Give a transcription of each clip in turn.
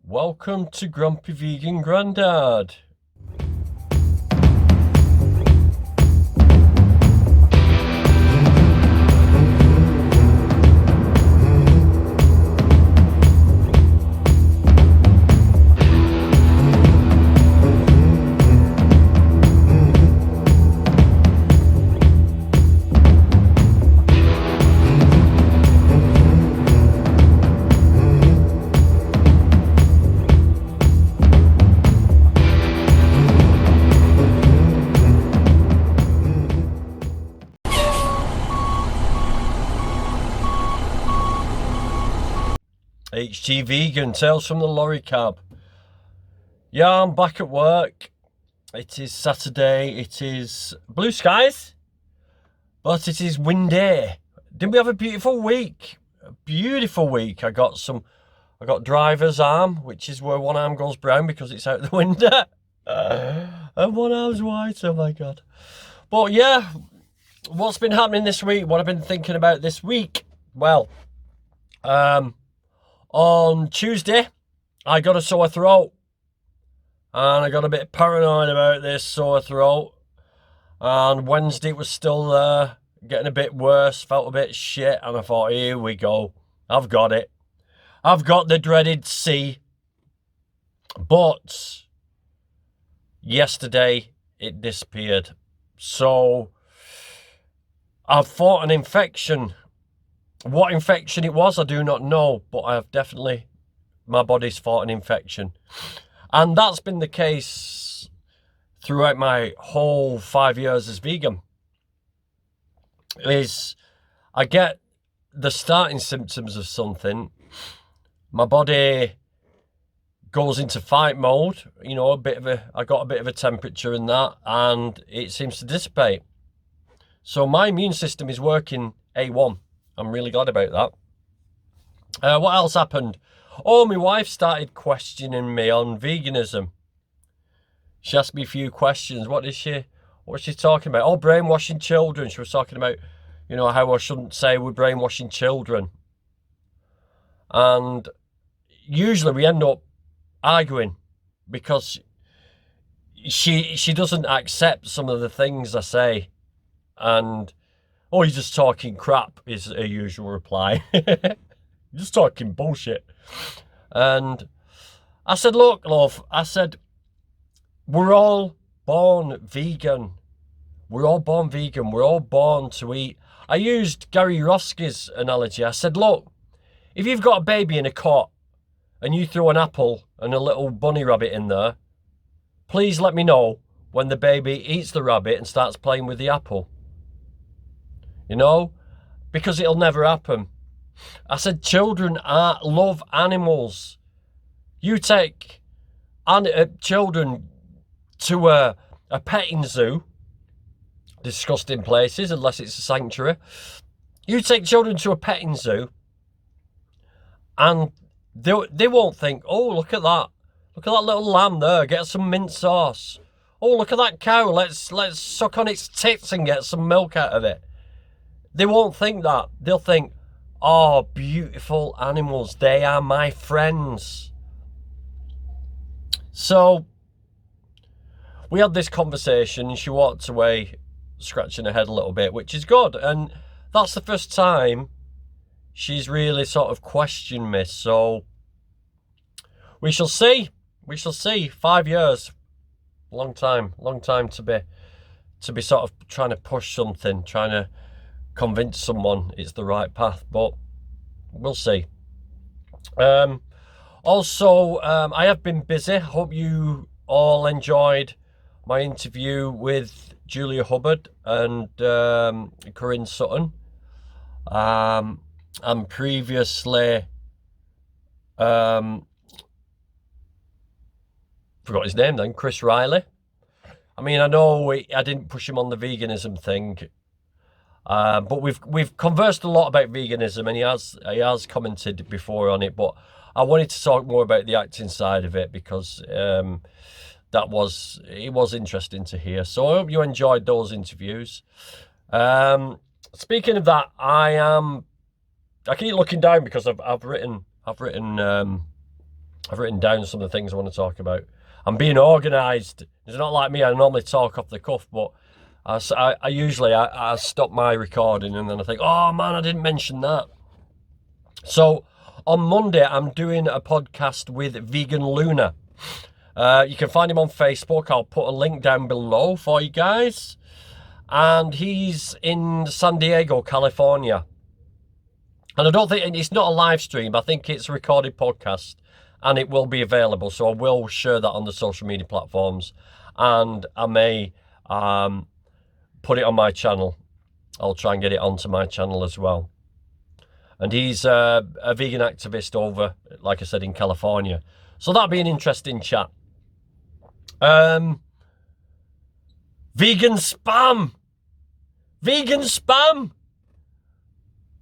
Welcome to Grumpy Vegan Grandad. HGVegan Tales from the lorry cab. Yeah, I'm back at work. It is Saturday. It is blue skies, but it is windy. Didn't we have a beautiful week? A beautiful week. I got driver's arm, which is where one arm goes brown because it's out the window. And one arm's white. Oh my God. But yeah, what's been happening this week? What I've been thinking about this week? Well, on Tuesday, I got a sore throat, and I got a bit paranoid about this sore throat, and Wednesday it was still there, getting a bit worse, felt a bit shit, and I thought, here we go, I've got it. I've got the dreaded C. But yesterday, it disappeared. So, I've fought an infection. What infection it was, I do not know, but I have definitely, my body's fought an infection. And that's been the case throughout my whole 5 years as vegan. Is I get the starting symptoms of something, my body goes into fight mode, you know, I got a bit of a temperature in that, and it seems to dissipate. So my immune system is working A1. I'm really glad about that. What else happened? Oh, my wife started questioning me on veganism. She asked me a few questions. What's she talking about? Oh, brainwashing children. She was talking about, you know, how I shouldn't say we're brainwashing children. And usually we end up arguing because she doesn't accept some of the things I say. And oh, you're just talking crap is a usual reply. You're just talking bullshit. And I said, look, love, I said, we're all born vegan. We're all born vegan. We're all born to eat. I used Gary Roski's analogy. I said, look, if you've got a baby in a cot and you throw an apple and a little bunny rabbit in there, please let me know when the baby eats the rabbit and starts playing with the apple. You know, because it'll never happen. I said children love animals. You take children to a petting zoo, disgusting places unless it's a sanctuary. You take children to a petting zoo and they won't think, oh, look at that. Look at that little lamb there, get some mint sauce. Oh, look at that cow, let's suck on its tits and get some milk out of it. They won't think that. They'll think, oh, beautiful animals. They are my friends. So, we had this conversation and she walked away scratching her head a little bit, which is good. And that's the first time she's really sort of questioned me. So, we shall see. We shall see. 5 years. Long time to be sort of trying to push something, trying to convince someone it's the right path, but we'll see. Also, I have been busy. Hope you all enjoyed my interview with Julia Hubbard and Corinne Sutton. And previously, forgot his name then, Chris Riley. I mean, I know I didn't push him on the veganism thing. But we've conversed a lot about veganism, and he has commented before on it. But I wanted to talk more about the acting side of it because it was interesting to hear. So I hope you enjoyed those interviews. Speaking of that, I keep looking down because I've written I've written down some of the things I want to talk about. I'm being organised. It's not like me. I normally talk off the cuff, but I usually stop my recording and then I think, oh man, I didn't mention that. So on Monday, I'm doing a podcast with Vegan Luna. You can find him on Facebook. I'll put a link down below for you guys. And he's in San Diego, California. And I don't think it's not a live stream. I think it's a recorded podcast. And it will be available. So I will share that on the social media platforms. And I may put it on my channel. I'll try and get it onto my channel as well. And he's a vegan activist over, like I said, in California. So that'll be an interesting chat. Vegan spam. Vegan spam.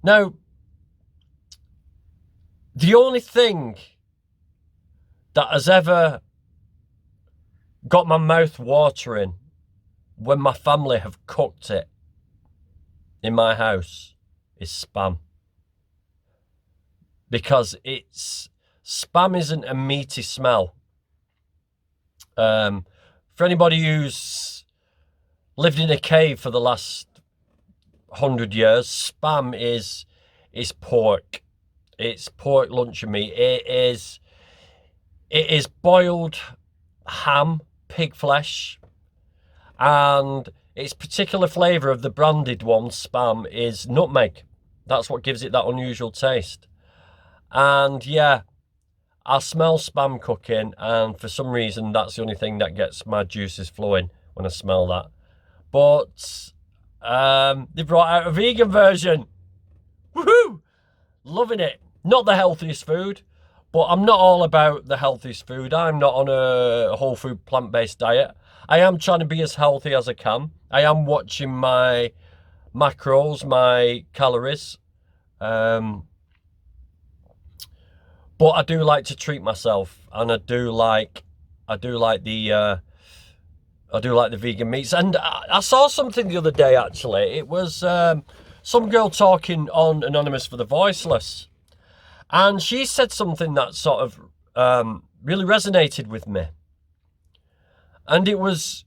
Now, the only thing that has ever got my mouth watering when my family have cooked it in my house is spam. Because spam isn't a meaty smell. For anybody who's lived in a cave for the last 100 years, spam is pork. It's pork luncheon meat. It is boiled ham, pig flesh, and its particular flavour of the branded one, spam, is nutmeg. That's what gives it that unusual taste. And yeah, I smell spam cooking, and for some reason that's the only thing that gets my juices flowing when I smell that. But they brought out a vegan version. Woohoo! Loving it. Not the healthiest food, but I'm not all about the healthiest food. I'm not on a whole food plant-based diet. I am trying to be as healthy as I can. I am watching my macros, my calories. But I do like to treat myself, and I do like the vegan meats. And I saw something the other day, actually. It was some girl talking on Anonymous for the Voiceless, and she said something that sort of really resonated with me. And it was,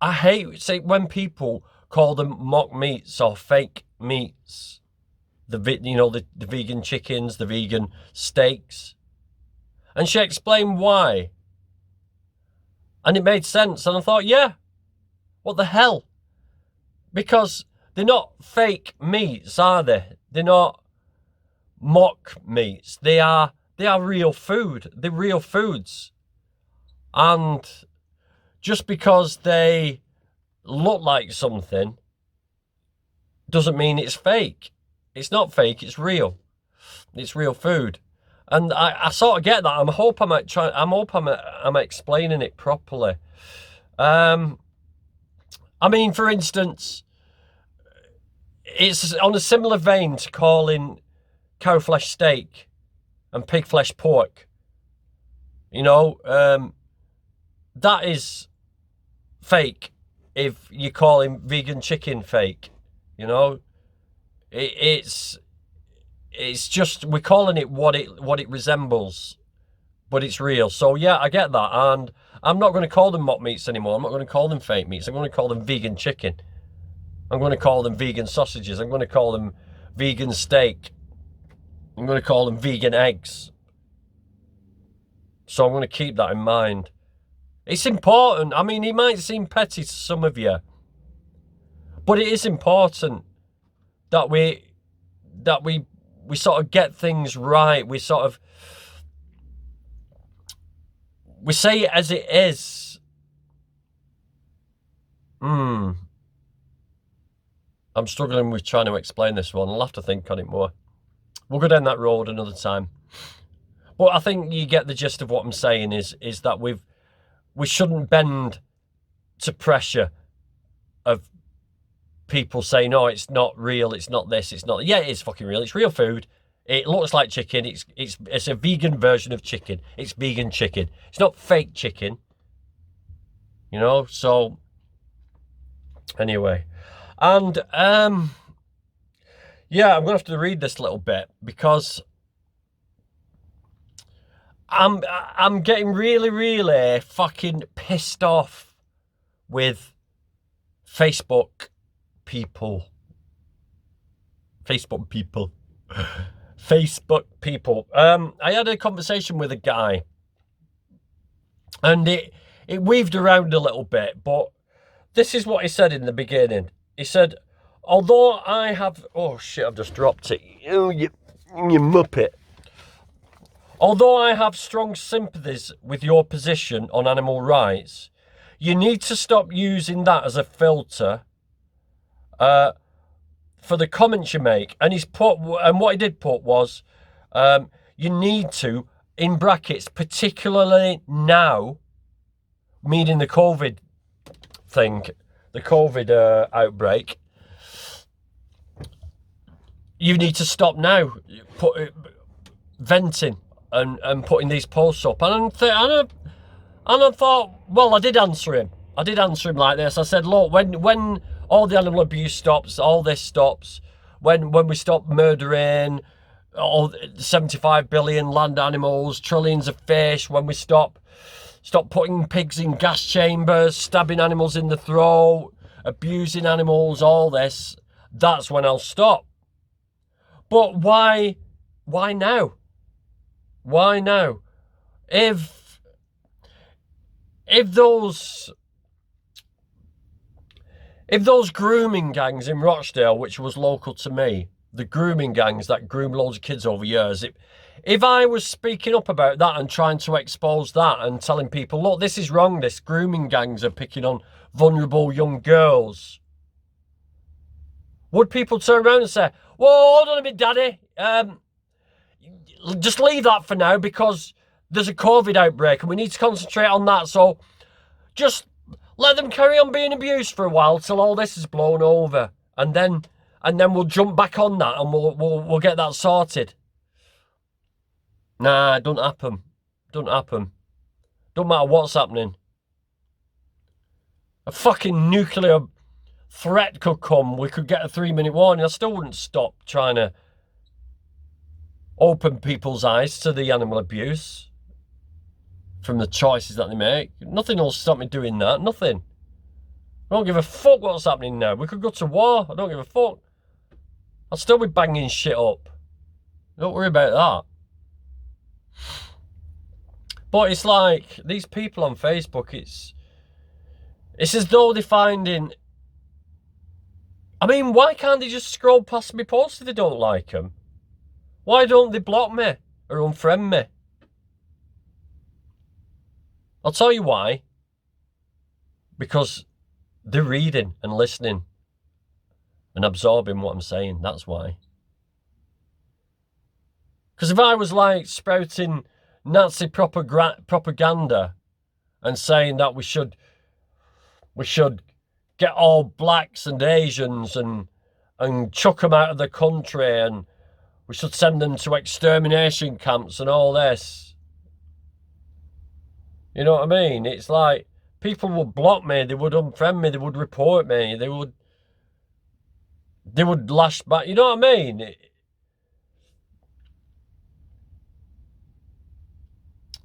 I hate when people call them mock meats or fake meats. The vegan chickens, the vegan steaks. And she explained why. And it made sense. And I thought, yeah, what the hell? Because they're not fake meats, are they? They're not mock meats. They are real food. They're real foods. And just because they look like something doesn't mean it's fake. It's not fake, it's real. It's real food. And I sort of get that. I hope I'm explaining it properly. I mean, for instance, it's on a similar vein to calling cow flesh steak and pig flesh pork. You know, that is fake if you're calling vegan chicken fake, you know. It's just, we're calling it what it resembles, but it's real. So yeah, I get that, and I'm not going to call them mock meats anymore. I'm not going to call them fake meats. I'm going to call them vegan chicken. I'm going to call them vegan sausages. I'm going to call them vegan steak. I'm going to call them vegan eggs. So I'm going to keep that in mind. It's important. I mean, it might seem petty to some of you, but it is important that we sort of get things right. We say it as it is. I'm struggling with trying to explain this one. I'll have to think on it more. We'll go down that road another time. But I think you get the gist of what I'm saying is that we shouldn't bend to pressure of people saying, no, it's not real, it's not this, it's not. Yeah, it is fucking real. It's real food. It looks like chicken. It's a vegan version of chicken. It's vegan chicken. It's not fake chicken. You know, so anyway. And yeah, I'm gonna have to read this little bit because I'm getting really, really fucking pissed off with Facebook people. Facebook people. I had a conversation with a guy, and it weaved around a little bit, but this is what he said in the beginning. He said, although I have... Oh, shit, I've just dropped it. Oh, you muppet. Although I have strong sympathies with your position on animal rights, you need to stop using that as a filter for the comments you make. And what he did put was, you need to, in brackets, particularly now, meaning the COVID thing, the COVID outbreak, you need to stop now venting and putting these posts up. And I thought, well, I did answer him like this. I said, look, when all the animal abuse stops, all this stops, when we stop murdering all 75 billion land animals, trillions of fish, when we stop putting pigs in gas chambers, stabbing animals in the throat, abusing animals, all this, that's when I'll stop. But why now? Why now? If those grooming gangs in Rochdale, which was local to me, the grooming gangs that groom loads of kids over years, if I was speaking up about that and trying to expose that and telling people, look, this is wrong, this grooming gangs are picking on vulnerable young girls, would people turn around and say, whoa, hold on a minute, daddy, just leave that for now because there's a COVID outbreak and we need to concentrate on that, so just let them carry on being abused for a while till all this is blown over, and then we'll jump back on that and we'll get that sorted. Nah, it don't happen. Don't matter what's happening. A fucking nuclear threat could come. We could get a 3-minute warning. I still wouldn't stop trying to open people's eyes to the animal abuse from the choices that they make. Nothing will stop me doing that. Nothing. I don't give a fuck what's happening now. We could go to war. I don't give a fuck. I'll still be banging shit up. Don't worry about that. But it's like, these people on Facebook, it's as though they're finding... I mean, why can't they just scroll past me posts if they don't like them? Why don't they block me or unfriend me? I'll tell you why. Because they're reading and listening and absorbing what I'm saying. That's why. Because if I was like spouting Nazi propaganda and saying that we should get all blacks and Asians and chuck them out of the country and we should send them to extermination camps and all this. You know what I mean? It's like people would block me, they would unfriend me, they would report me, they would lash back. You know what I mean?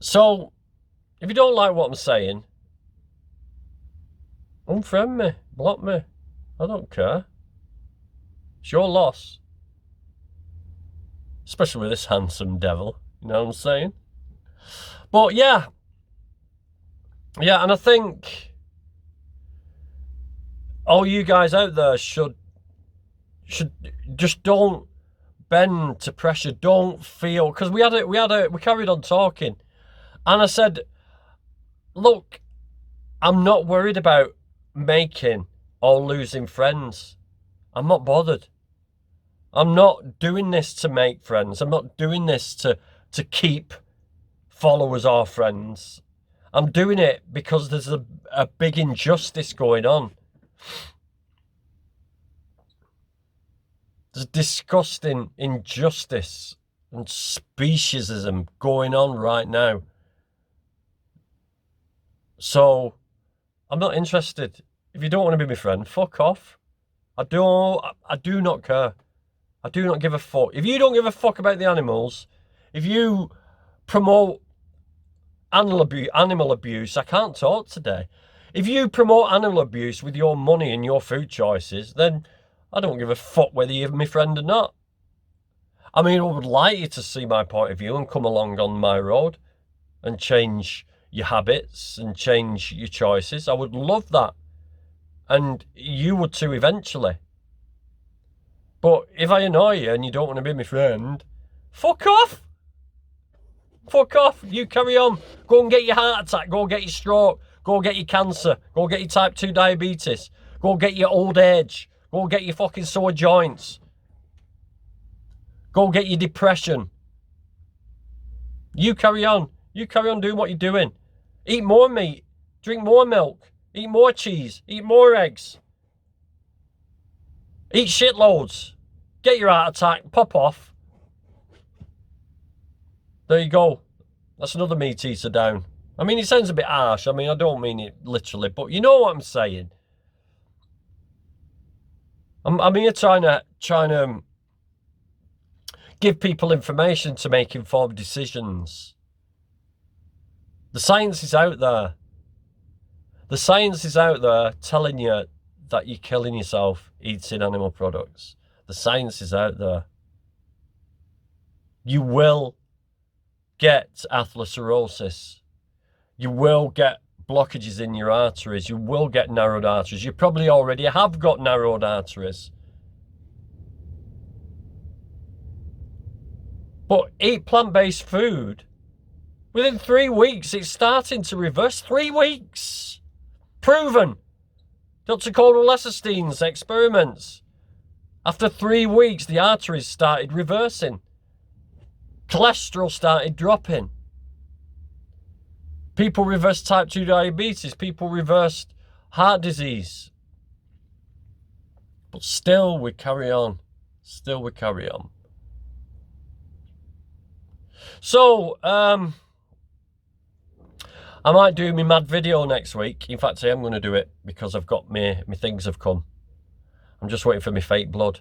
So, if you don't like what I'm saying, unfriend me, block me. I don't care. It's your loss. Especially with this handsome devil. You know what I'm saying? But yeah. Yeah, and I think all you guys out there should just don't bend to pressure. Don't feel, because we carried on talking, and I said, look, I'm not worried about making or losing friends. I'm not bothered. I'm not doing this to make friends. I'm not doing this to keep followers or friends. I'm doing it because there's a big injustice going on. There's disgusting injustice and speciesism going on right now. So, I'm not interested. If you don't want to be my friend, fuck off. I do not care. I do not give a fuck. If you don't give a fuck about the animals, if you promote animal abuse, I can't talk today. If you promote animal abuse with your money and your food choices, then I don't give a fuck whether you're my friend or not. I mean, I would like you to see my point of view and come along on my road and change your habits and change your choices. I would love that. And you would too eventually. But if I annoy you and you don't want to be my friend, fuck off. Fuck off. You carry on. Go and get your heart attack. Go get your stroke. Go get your cancer. Go get your type 2 diabetes. Go get your old age. Go get your fucking sore joints. Go get your depression. You carry on. You carry on doing what you're doing. Eat more meat. Drink more milk. Eat more cheese. Eat more eggs. Eat shitloads. Get your heart attack. Pop off. There you go. That's another meat eater down. I mean, it sounds a bit harsh. I mean, I don't mean it literally, but you know what I'm saying. I'm here trying to give people information to make informed decisions. The science is out there. The science is out there telling you that you're killing yourself eating animal products. The science is out there. You will get atherosclerosis. You will get blockages in your arteries. You will get narrowed arteries. You probably already have got narrowed arteries. But eat plant-based food. Within 3 weeks, it's starting to reverse. 3 weeks. Proven. Dr. Caldwell Esselstyn's experiments. After 3 weeks, the arteries started reversing. Cholesterol started dropping. People reversed type 2 diabetes. People reversed heart disease. But still, we carry on. Still, we carry on. So, I might do my mad video next week. In fact, I am going to do it because I've got my things have come. I'm just waiting for my fake blood.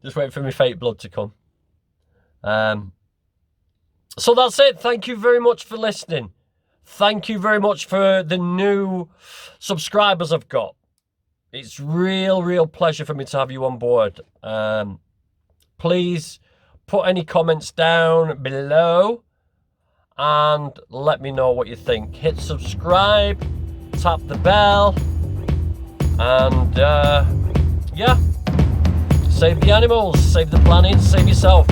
Just waiting for my fake blood to come. So that's it. Thank you very much for listening. Thank you very much for the new subscribers I've got. It's real pleasure for me to have you on board. Please put any comments down below and let me know what you think. Hit subscribe, tap the bell, and yeah, save the animals, save the planet, save yourself.